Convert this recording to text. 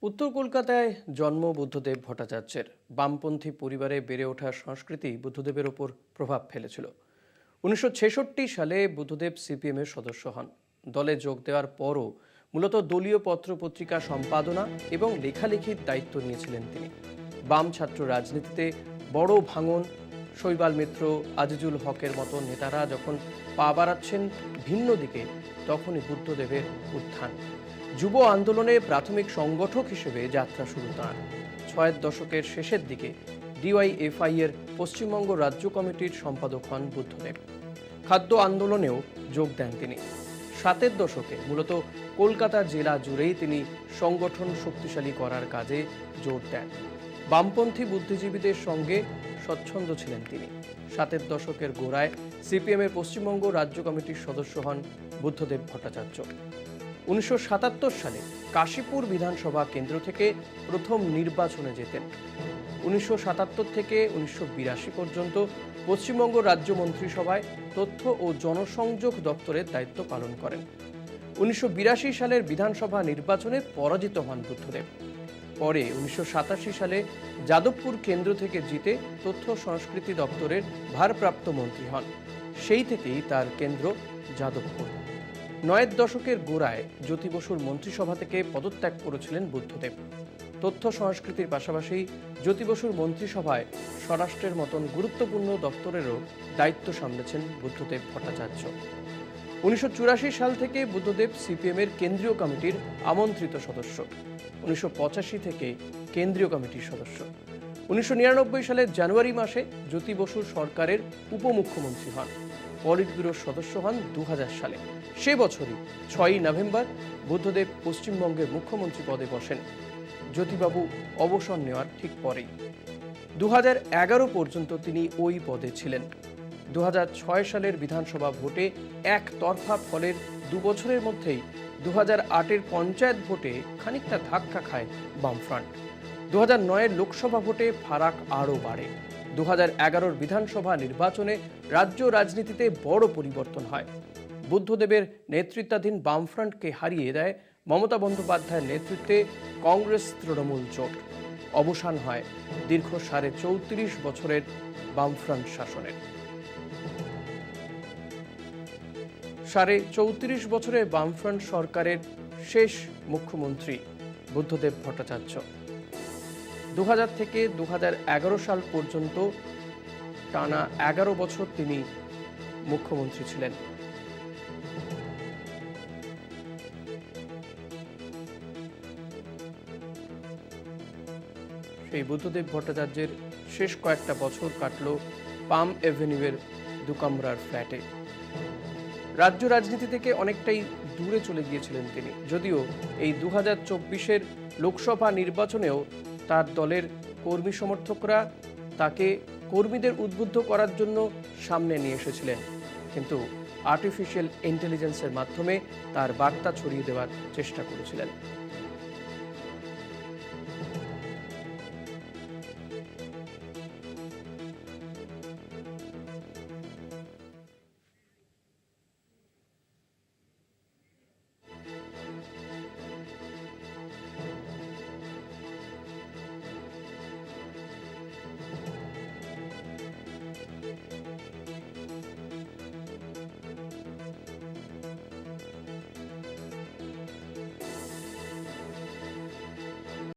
উত্তর কলকাতায় জন্ম বুদ্ধদেব ভট্টাচার্যের। বামপন্থী পরিবারে বেড়ে ওঠার সংস্কৃতি বুদ্ধদেবের ওপর প্রভাব ফেলেছিল। 1966 সালে বুদ্ধদেব সিপিএমের সদস্য হন। দলে যোগ দেওয়ার পরও মূলত দলীয় পত্রপত্রিকা সম্পাদনা এবং লেখালেখির দায়িত্ব নিয়েছিলেন তিনি। বাম ছাত্র রাজনীতিতে বড় ভাঙন, শৈবাল মিত্র, আজিজুল হকের মতো নেতারা যখন পা বাড়াচ্ছেন ভিন্ন দিকে, তখনই বুদ্ধদেবের উত্থান। যুব আন্দোলনে প্রাথমিক সংগঠক হিসেবে যাত্রা শুরু তাঁর। ৬০ দশকের শেষের দিকে ডিওয়াইএফআই এর পশ্চিমবঙ্গ রাজ্য কমিটির সম্পাদক হন বুদ্ধদেব। খাদ্য আন্দোলনেও যোগ দেন তিনি। ৭০ দশকে মূলত কলকাতা জেলা জুড়েই তিনি সংগঠন শক্তিশালী করার কাজে জোর দেন। বামপন্থী বুদ্ধিজীবীদের সঙ্গে স্বচ্ছন্দ ছিলেন তিনি। ৭০ দশকের গোড়ায় সিপিএমের পশ্চিমবঙ্গ রাজ্য কমিটির সদস্য হন বুদ্ধদেব ভট্টাচার্য। 1977 সালে কাশীপুর বিধানসভা কেন্দ্র থেকে প্রথম নির্বাচনে জেতেন। 1977 থেকে 1982 পর্যন্ত পশ্চিমবঙ্গ রাজ্য মন্ত্রিসভায় তথ্য ও জনসংযোগ দপ্তরের দায়িত্ব পালন করেন। 1982 সালের বিধানসভা নির্বাচনে পরাজিত হন বুদ্ধদেব। পরে 1987 সালে যাদবপুর কেন্দ্র থেকে জিতে তথ্য সংস্কৃতি দপ্তরের ভারপ্রাপ্ত মন্ত্রী হন। সেই থেকেই তার কেন্দ্র যাদবপুর। ৯০ দশকের গোড়ায় জ্যোতি বসুর মন্ত্রিসভা থেকে পদত্যাগ করেছিলেন বুদ্ধদেব। তথ্য সংস্কৃতির পাশাপাশি জ্যোতি বসুর মন্ত্রিসভায় স্বরাষ্ট্রের মতন গুরুত্বপূর্ণ দপ্তরেরও দায়িত্ব সামলেছেন বুদ্ধদেব ভট্টাচার্য। 1984 সাল থেকে বুদ্ধদেব সিপিএমের কেন্দ্রীয় কমিটির আমন্ত্রিত সদস্য। 1985 থেকে কেন্দ্রীয় কমিটির সদস্য। 1999 সালের জানুয়ারি মাসে জ্যোতি বসুর সরকারের উপমুখ্যমন্ত্রী হন। পলিট ব্যুরোর সদস্য হন 2000 সালে। সে বছরই 6ই নভেম্বর বুদ্ধদেব পশ্চিমবঙ্গের মুখ্যমন্ত্রী পদে বসেন, জ্যোতিবাবু অবসর নেওয়ার ঠিক পরেই। 2011 পর্যন্ত তিনি ওই পদে ছিলেন। 2006 সালের বিধানসভা ভোটে একতরফা ফলের 2 বছরের মধ্যেই 2008-এর পঞ্চায়েত ভোটে খানিকটা ধাক্কা খায় বামফ্রন্ট। 2009-এর লোকসভা ভোটে ফারাক আরও বাড়ে। 2011-র বিধানসভা নির্বাচনে রাজ্য রাজনীতিতে বড় পরিবর্তন হয়। বুদ্ধদেবের নেতৃত্বাধীন বামফ্রন্টকে হারিয়ে দেয় মমতা বন্দ্যোপাধ্যায়ের নেতৃত্বে কংগ্রেস তৃণমূল জোট। অবসান হয় দীর্ঘ 34.5 বছরের বামফ্রন্ট শাসনের। 34.5 বছরের বামফ্রন্ট সরকারের শেষ মুখ্যমন্ত্রী বুদ্ধদেব ভট্টাচার্য। 2000 থেকে 2011 সাল পর্যন্ত টানা 11 বছর তিনি মুখ্যমন্ত্রী ছিলেন। সেই বুদ্ধদেব ভট্টাচার্যের শেষ কয়েকটা বছর কাটল পাম এভিনিউয়ের 2 কামরার ফ্ল্যাটে। রাজ্য রাজনীতি থেকে অনেকটাই দূরে চলে গিয়েছিলেন তিনি, যদিও এই 2024-এর লোকসভা নির্বাচনেও তার দলের কর্মী সমর্থকরা তাকে কর্মীদের উদ্বুদ্ধ করার জন্য সামনে নিয়ে এসেছিলেন, কিন্তু আর্টিফিশিয়াল ইন্টেলিজেন্সের মাধ্যমে তার বার্তা ছড়িয়ে দেওয়ার চেষ্টা করেছিলেন।